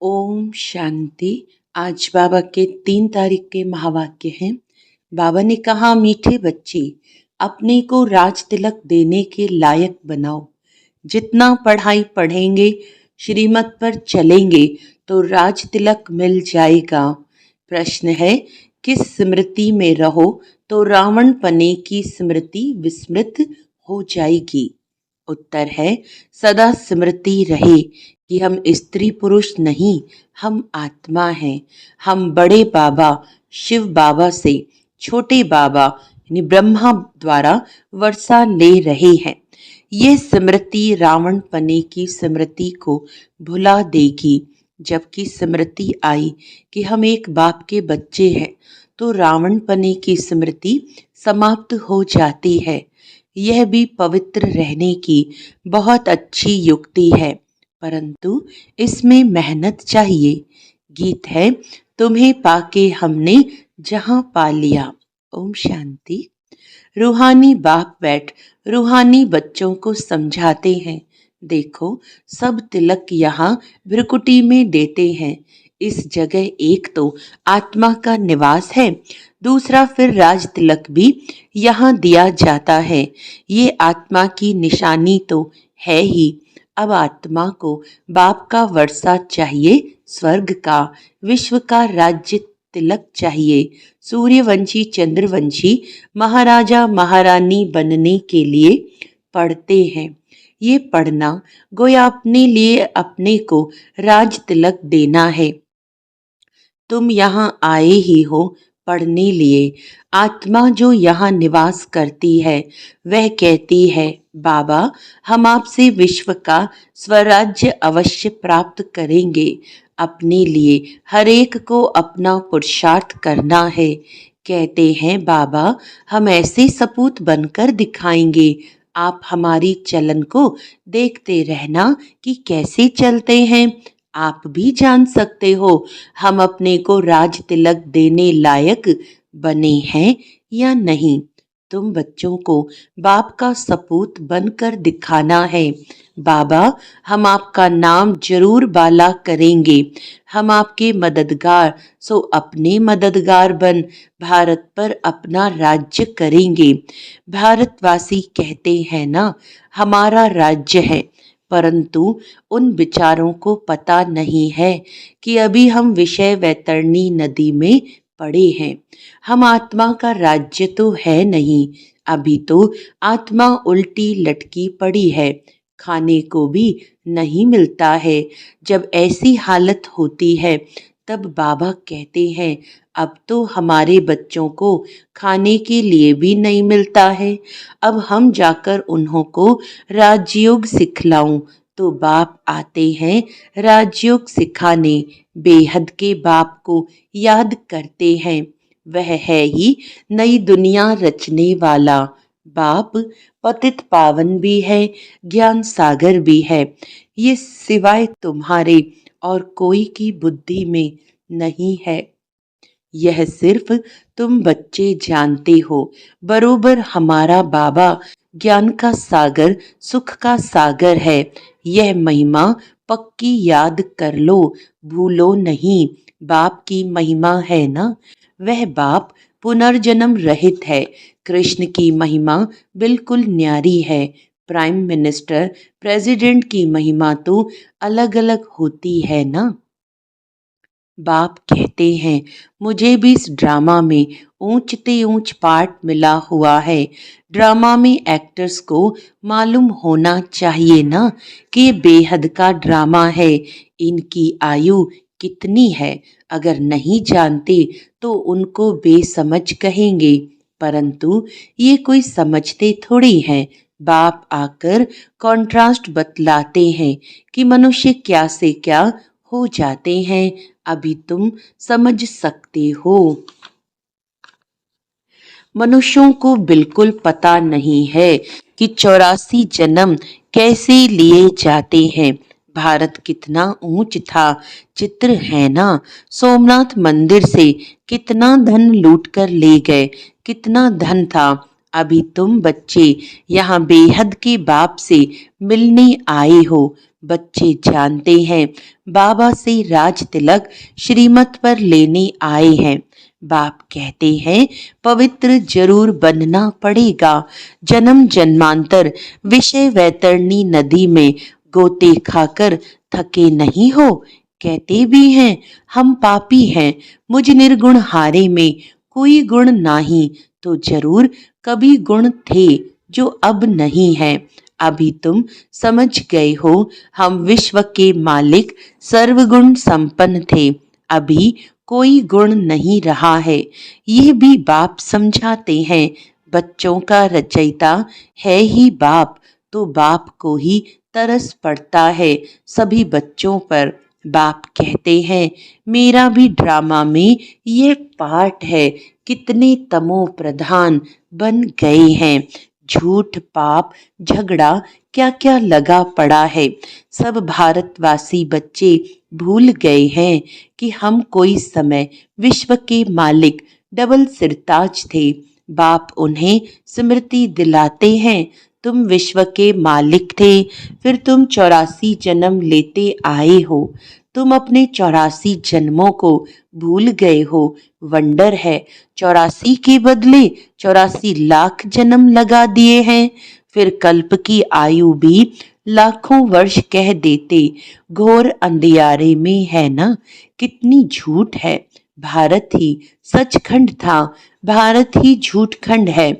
ओम शांति। आज बाबा के 3 तारीख के महावाक्य हैं। बाबा ने कहा, मीठे बच्चे, अपने को राज तिलक देने के लायक बनाओ। जितना पढ़ाई पढ़ेंगे, श्रीमत पर चलेंगे तो राज तिलक मिल जाएगा। प्रश्न है, किस स्मृति में रहो तो रावण पने की स्मृति विस्मृत हो जाएगी। उत्तर है, सदा स्मृति रहे कि हम स्त्री पुरुष नहीं, हम आत्मा हैं। हम बड़े बाबा शिव बाबा से छोटे बाबा यानी ब्रह्मा द्वारा वर्षा ले रहे हैं। ये स्मृति रावण पने की स्मृति को भुला देगी। जबकि स्मृति आई कि हम एक बाप के बच्चे हैं तो रावण पने की स्मृति समाप्त हो जाती है। यह भी पवित्र रहने की बहुत अच्छी युक्ति है, परंतु इसमें मेहनत चाहिए। गीत है, तुम्हें पाके हमने जहां पा लिया। ओम शांति। रूहानी बाप बैठ रूहानी बच्चों को समझाते हैं। देखो, सब तिलक यहाँ भ्रिकुटी में देते हैं। इस जगह एक तो आत्मा का निवास है, दूसरा फिर राज तिलक भी यहाँ दिया जाता है। ये आत्मा की निशानी तो है ही। अब आत्मा को बाप का वर्षा चाहिए, स्वर्ग का, विश्व का राज्य तिलक चाहिए। सूर्यवंशी चंद्रवंशी महाराजा महारानी बनने के लिए पढ़ते हैं। ये पढ़ना गोया अपने लिए अपने को राज तिलक देना है। तुम यहाँ आए ही हो पढ़ने लिए। आत्मा जो यहाँ निवास करती है वह कहती है, बाबा हम आपसे विश्व का स्वराज्य अवश्य प्राप्त करेंगे। अपने लिए हर एक को अपना पुरुषार्थ करना है। कहते हैं, बाबा हम ऐसे सपूत बनकर दिखाएंगे। आप हमारी चलन को देखते रहना कि कैसे चलते हैं। आप भी जान सकते हो हम अपने को राज तिलक देने लायक बने हैं या नहीं। तुम बच्चों को बाप का सपूत बनकर दिखाना है। बाबा हम आपका नाम जरूर बाला करेंगे। हम आपके मददगार, सो अपने मददगार बन भारत पर अपना राज्य करेंगे। भारतवासी कहते हैं ना, हमारा राज्य है, परंतु उन विचारों को पता नहीं है कि अभी हम विषय वैतरणी नदी में पड़े हैं। हम आत्मा का राज्य तो है नहीं। अभी तो आत्मा उल्टी लटकी पड़ी है, खाने को भी नहीं मिलता है। जब ऐसी हालत होती है तब बाबा कहते हैं, अब तो हमारे बच्चों को खाने के लिए भी नहीं मिलता है। अब हम जाकर उन्हों को राजयोग सिखलाऊं। तो बाप आते हैं राजयोग सिखाने। बेहद के बाप को याद करते हैं। वह है ही नई दुनिया रचने वाला बाप। पतित पावन भी है, ज्ञान सागर भी है। ये सिवाय तुम्हारे और कोई की बुद्धि में नहीं है। यह सिर्फ तुम बच्चे जानते हो। बरोबर हमारा बाबा ज्ञान का सागर, सुख का सागर है। यह महिमा पक्की याद कर लो, भूलो नहीं। बाप की महिमा है ना, वह बाप पुनर्जन्म रहित है। कृष्ण की महिमा बिल्कुल न्यारी है। प्राइम मिनिस्टर, प्रेसिडेंट की महिमा तो अलग अलग होती है ना। बाप कहते हैं, मुझे भी इस ड्रामा में ऊंचते ऊंच पार्ट मिला हुआ है। ड्रामा में एक्टर्स को मालूम होना चाहिए ना कि ये बेहद का ड्रामा है। इनकी आयु कितनी है, अगर नहीं जानते तो उनको बेसमझ कहेंगे, परंतु ये कोई समझते थोड़ी हैं। बाप आकर कॉन्ट्रास्ट बतलाते हैं कि मनुष्य क्या से क्या हो जाते हैं। अभी तुम समझ सकते हो। मनुष्यों को बिल्कुल पता नहीं है कि 84 जन्म कैसे लिए जाते हैं। भारत कितना ऊंच था, चित्र है ना। सोमनाथ मंदिर से कितना धन लूट कर ले गए, कितना धन था। अभी तुम बच्चे यहाँ बेहद के बाप से मिलने आए हो। बच्चे जानते हैं बाबा से राज तिलक श्रीमत पर लेने आए हैं। बाप कहते हैं पवित्र जरूर बनना पड़ेगा। जन्म जन्मांतर विषय वैतरणी नदी में गोते खाकर थके नहीं हो। कहते भी हैं हम पापी हैं, मुझ निर्गुण हारे में कोई गुण नाही, तो जरूर कभी गुण थे जो अब नहीं है। अभी तुम समझ गए हो हम विश्व के मालिक सर्वगुण संपन्न थे, अभी कोई गुण नहीं रहा है। ये भी बाप समझाते हैं। बच्चों का रचयिता है ही बाप, तो बाप को ही तरस पड़ता है सभी बच्चों पर। बाप कहते हैं मेरा भी ड्रामा में ये पार्ट है। कितने तमो प्रधान बन गए हैं। झूठ पाप झगड़ा क्या क्या लगा पड़ा है। सब भारतवासी बच्चे भूल गए हैं कि हम कोई समय विश्व के मालिक डबल सिरताज थे। बाप उन्हें स्मृति दिलाते हैं तुम विश्व के मालिक थे, फिर तुम 84 जन्म लेते आए हो। तुम अपने 84 जन्मों को भूल गए हो। वंडर है 84 के बदले 84 लाख जन्म लगा दिए हैं। फिर कल्प की आयु भी लाखों वर्ष कह देते। घोर अंधियारे में है ना, कितनी झूठ है। भारत ही सचखंड था, भारत ही झूठखंड है।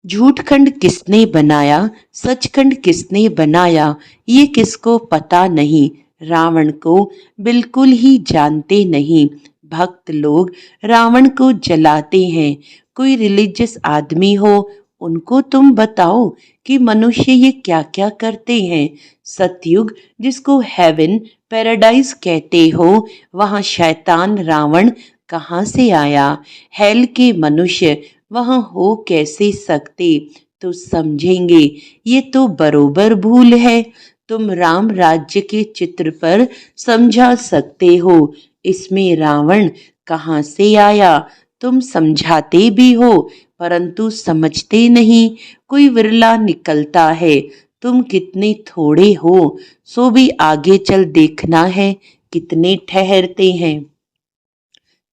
झूठखंड किसने बनाया, सचखंड किसने बनाया, ये किसको पता नहीं। रावण को बिल्कुल ही जानते नहीं। भक्त लोग रावण को जलाते हैं। कोई रिलीजियस आदमी हो उनको तुम बताओ कि मनुष्य ये क्या क्या करते हैं। सतयुग जिसको हेवन पैराडाइज कहते हो, वहाँ शैतान रावण कहाँ से आया। हेल के मनुष्य वहाँ हो कैसे सकते। तो समझेंगे ये तो बरोबर भूल है। तुम राम राज्य के चित्र पर समझा सकते हो, इसमें रावण कहाँ से आया। तुम समझाते भी हो परंतु समझते नहीं। कोई विरला निकलता है। तुम कितने थोड़े हो, सो भी आगे चल देखना है कितने ठहरते हैं।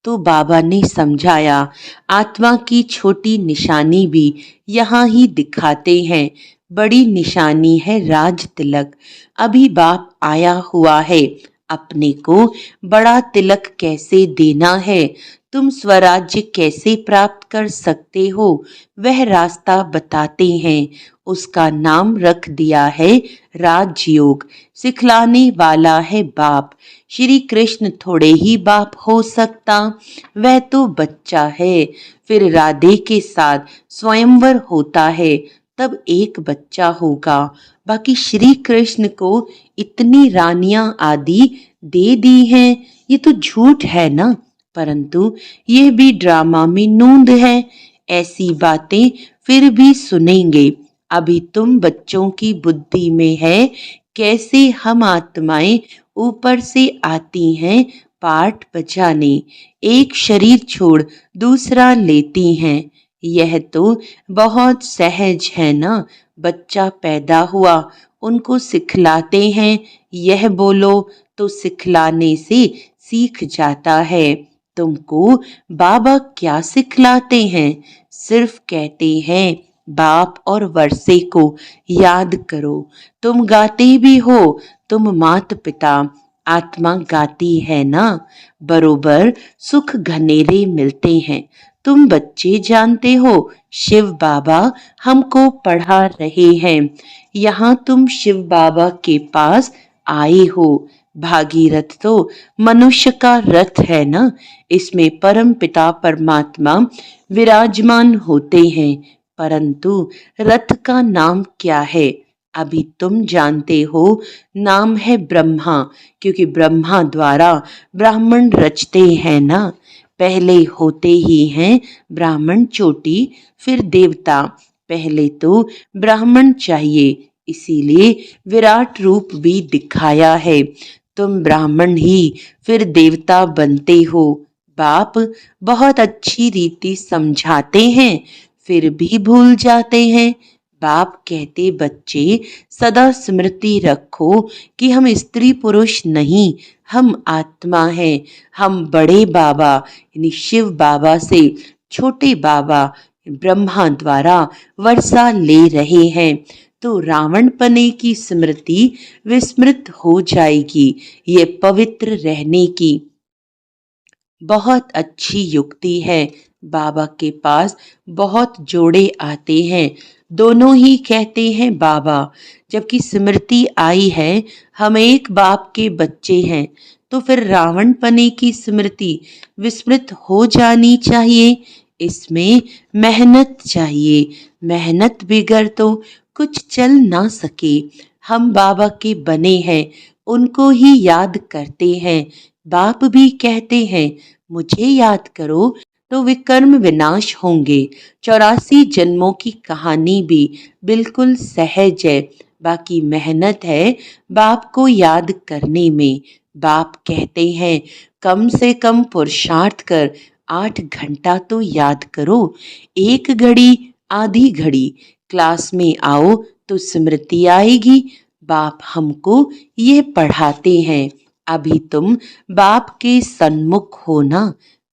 तो बाबा ने समझाया आत्मा की छोटी निशानी भी यहाँ ही दिखाते हैं। बड़ी निशानी है राज तिलक। अभी बाप आया हुआ है। अपने को बड़ा तिलक कैसे देना है, तुम स्वराज्य कैसे प्राप्त कर सकते हो, वह रास्ता बताते हैं। उसका नाम रख दिया है राजयोग। सिखलाने वाला है बाप। श्री कृष्ण थोड़े ही बाप हो सकता, वह तो बच्चा है। फिर राधे के साथ स्वयंवर होता है, तब एक बच्चा होगा। बाकी श्री कृष्ण को इतनी रानियां आदि दे दी हैं, ये तो झूठ है ना। परंतु यह भी ड्रामा में नूंद है। ऐसी बातें फिर भी सुनेंगे। अभी तुम बच्चों की बुद्धि में है कैसे हम आत्माएं ऊपर से आती हैं पाठ बजाने, एक शरीर छोड़ दूसरा लेती हैं। यह तो बहुत सहज है ना। बच्चा पैदा हुआ, उनको सिखलाते हैं, यह बोलो तो सिखलाने से सीख जाता है। तुमको बाबा क्या सिखलाते हैं, सिर्फ कहते हैं बाप और वर्षे को याद करो। तुम गाते भी हो, तुम मात पिता आत्मा गाती है ना। बरोबर सुख घनेरे मिलते हैं। तुम बच्चे जानते हो शिव बाबा हमको पढ़ा रहे हैं। यहाँ तुम शिव बाबा के पास आए हो। भागीरथ तो मनुष्य का रथ है ना, इसमें परम पिता परमात्मा विराजमान होते हैं। परंतु रथ का नाम क्या है, अभी तुम जानते हो। नाम है ब्रह्मा, क्योंकि ब्रह्मा द्वारा ब्राह्मण रचते हैं ना। पहले होते ही हैं ब्राह्मण चोटी, फिर देवता। पहले तो ब्राह्मण चाहिए, इसीलिए विराट रूप भी दिखाया है। तुम ब्राह्मण ही फिर देवता बनते हो। बाप बहुत अच्छी रीति समझाते हैं, फिर भी भूल जाते हैं। बाप कहते बच्चे सदा स्मृति रखो कि हम स्त्री पुरुष नहीं, हम आत्मा हैं। हम बड़े बाबा यानी शिव बाबा से छोटे बाबा ब्रह्मा द्वारा वर्षा ले रहे हैं। तो रावणपने की स्मृति विस्मृत हो जाएगी। ये पवित्र रहने की बहुत अच्छी युक्ति है। बाबा के पास बहुत जोड़े आते हैं, दोनों ही कहते हैं बाबा। जबकि स्मृति आई है हम एक बाप के बच्चे हैं, तो फिर रावणपने की स्मृति विस्मृत हो जानी चाहिए। इसमें मेहनत चाहिए, मेहनत बिगर तो कुछ चल ना सके। हम बाबा के बने हैं, उनको ही याद करते हैं। बाप भी कहते हैं मुझे याद करो तो विकर्म विनाश होंगे। 84 जन्मों की कहानी भी बिल्कुल सहज है, बाकी मेहनत है बाप को याद करने में। बाप कहते हैं कम से कम पुरुषार्थ कर 8 घंटा तो याद करो। एक घड़ी आधी घड़ी क्लास में आओ तो स्मृति आएगी। बाप हमको ये पढ़ाते हैं। अभी तुम बाप के सन्मुख हो ना।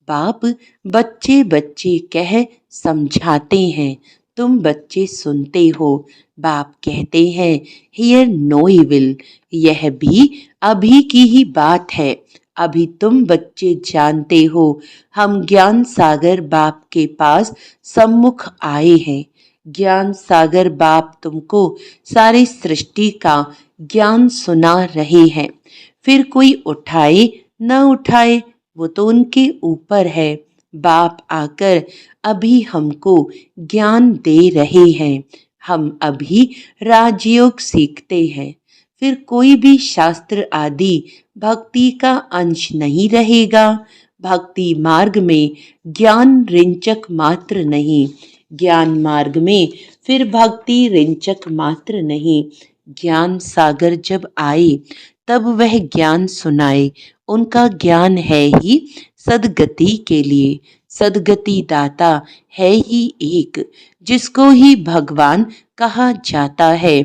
बाप बच्चे बच्चे कह समझाते हैं, तुम बच्चे सुनते हो। बाप कहते हैं हियर नो इविल, यह भी अभी की ही बात है। अभी तुम बच्चे जानते हो हम ज्ञान सागर बाप के पास सम्मुख आए हैं। ज्ञान सागर बाप तुमको सारी सृष्टि का ज्ञान सुना रहे हैं। फिर कोई उठाए न उठाए वो तो उनके ऊपर है। बाप आकर अभी हमको ज्ञान दे रहे हैं। हम अभी राजयोग सीखते हैं। फिर कोई भी शास्त्र आदि भक्ति का अंश नहीं रहेगा। भक्ति मार्ग में ज्ञान रिंचक मात्र नहीं, ज्ञान मार्ग में फिर भक्ति रिंचक मात्र नहीं। ज्ञान सागर जब आए तब वह ज्ञान सुनाए। उनका ज्ञान है ही सदगति के लिए। सदगति दाता है ही एक, जिसको ही भगवान कहा जाता है।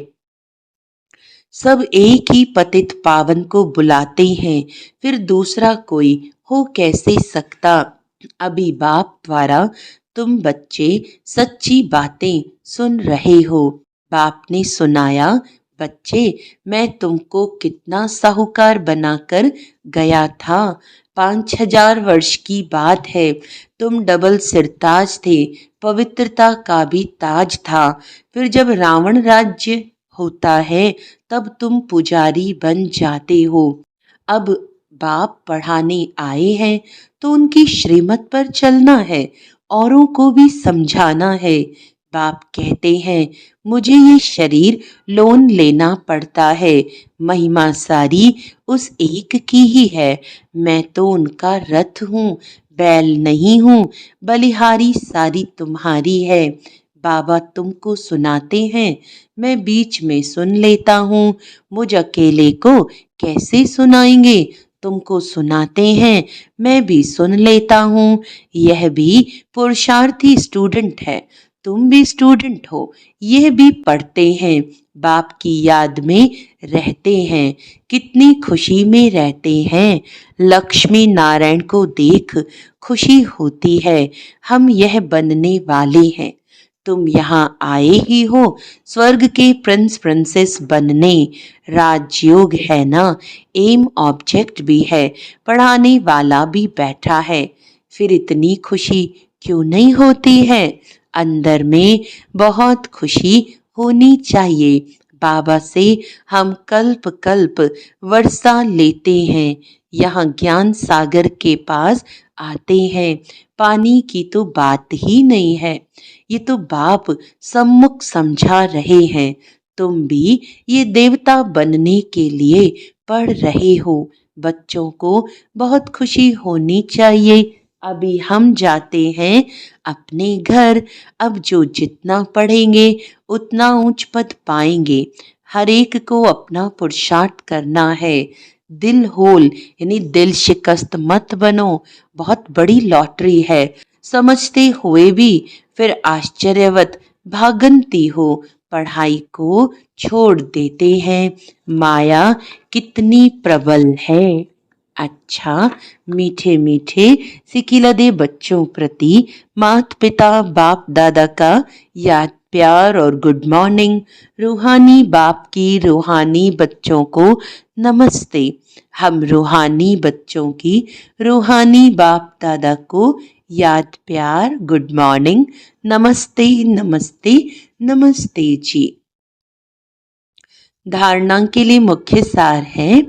सब एक ही पतित पावन को बुलाते हैं, फिर दूसरा कोई हो कैसे सकता। अभी बाप द्वारा तुम बच्चे सच्ची बातें सुन रहे हो। बाप ने सुनाया बच्चे मैं तुमको कितना साहूकार बनाकर गया था। 5000 वर्ष की बात है। तुम डबल सिरताज थे, पवित्रता का भी ताज था। फिर जब रावण राज्य होता है तब तुम पुजारी बन जाते हो। अब बाप पढ़ाने आए हैं तो उनकी श्रीमत पर चलना है, औरों को भी समझाना है। बाप कहते हैं मुझे ये शरीर लोन लेना पड़ता है, महिमा सारी उस एक की ही है। मैं तो उनका रथ हूँ, बैल नहीं हूँ, बलिहारी सारी तुम्हारी है। बाबा तुमको सुनाते हैं, मैं बीच में सुन लेता हूँ। मुझ अकेले को कैसे सुनाएंगे। तुमको सुनाते हैं, मैं भी सुन लेता हूँ। यह भी पुरुषार्थी स्टूडेंट है, तुम भी स्टूडेंट हो। यह भी पढ़ते हैं, बाप की याद में रहते हैं। कितनी खुशी में रहते हैं। लक्ष्मी नारायण को देख खुशी होती है। हम यह बनने वाले हैं। तुम यहाँ आए ही हो स्वर्ग के प्रिंस प्रिंसेस बनने। राजयोग है ना, एम ऑब्जेक्ट भी है, पढ़ाने वाला भी बैठा है। फिर इतनी खुशी क्यों नहीं होती है। अंदर में बहुत खुशी होनी चाहिए। बाबा से हम कल्प कल्प वर्षा लेते हैं। यहाँ ज्ञान सागर के पास आते हैं। पानी की तो बात ही नहीं है। ये तो बाप सम्मुख समझा रहे हैं। तुम भी ये देवता बनने के लिए पढ़ रहे हो। बच्चों को बहुत खुशी होनी चाहिए। अभी हम जाते हैं अपने घर। अब जो जितना पढ़ेंगे उतना ऊंच पद पाएंगे। हर एक को अपना पुरुषार्थ करना है। दिल होल यानी दिल शिकस्त मत बनो। बहुत बड़ी लॉटरी है। समझते हुए भी फिर आश्चर्यवत भागंती हो पढ़ाई को छोड़ देते हैं। माया कितनी प्रबल है। अच्छा, मीठे मीठे सिकिलदे बच्चों प्रति माता पिता बाप दादा का याद प्यार और गुड मॉर्निंग। रूहानी बाप की रूहानी बच्चों को नमस्ते। हम रूहानी बच्चों की रूहानी बाप दादा को याद प्यार गुड मॉर्निंग, नमस्ते नमस्ते नमस्ते जी। धारणा के लिए मुख्य सार है,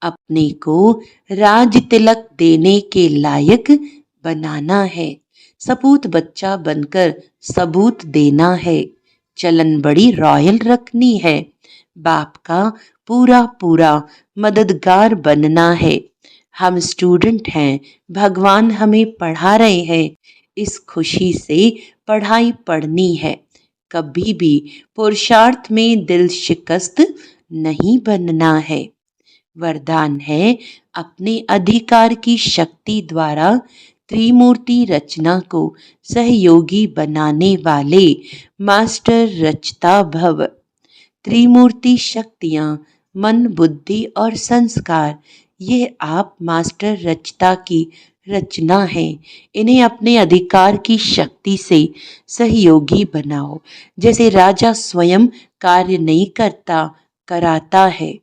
अपने को राज तिलक देने के लायक बनाना है। सपूत बच्चा बनकर सबूत देना है। चलन बड़ी रॉयल रखनी है। बाप का पूरा पूरा मददगार बनना है। हम स्टूडेंट हैं, भगवान हमें पढ़ा रहे हैं, इस खुशी से पढ़ाई पढ़नी है। कभी भी पुरुषार्थ में दिल शिकस्त नहीं बनना है। वरदान है, अपने अधिकार की शक्ति द्वारा त्रिमूर्ति रचना को सहयोगी बनाने वाले मास्टर रचता भव। त्रिमूर्ति शक्तियाँ मन बुद्धि और संस्कार, ये आप मास्टर रचता की रचना है। इन्हें अपने अधिकार की शक्ति से सहयोगी बनाओ। जैसे राजा स्वयं कार्य नहीं करता, कराता है।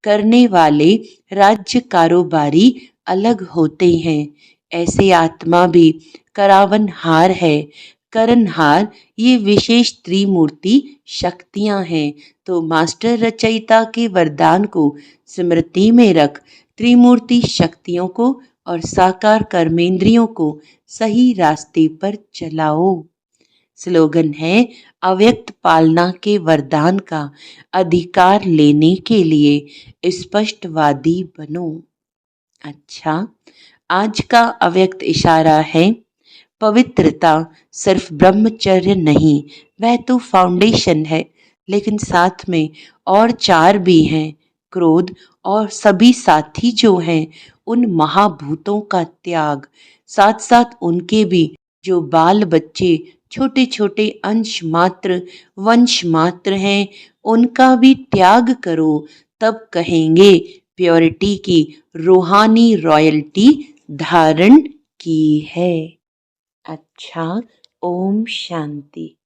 करने वाले राज्य कारोबारी अलग होते हैं। ऐसे आत्मा भी करावनहार है। करनहार ये विशेष त्रिमूर्ति शक्तियां हैं। तो मास्टर रचयिता के वरदान को स्मृति में रख त्रिमूर्ति शक्तियों को और साकार कर्मेंद्रियों को सही रास्ते पर चलाओ। स्लोगन है, अव्यक्त पालना के वरदान का अधिकार लेने के लिए स्पष्टवादी बनो। अच्छा, आज का अव्यक्त इशारा है, पवित्रता सिर्फ ब्रह्मचर्य नहीं, वह तो फाउंडेशन है, लेकिन साथ में और चार भी हैं। क्रोध और सभी साथी जो हैं, उन महाभूतों का त्याग, साथ साथ उनके भी जो बाल बच्चे छोटे छोटे अंश मात्र वंश मात्र हैं, उनका भी त्याग करो। तब कहेंगे प्योरिटी की रूहानी रॉयल्टी धारण की है। अच्छा, ओम शांति।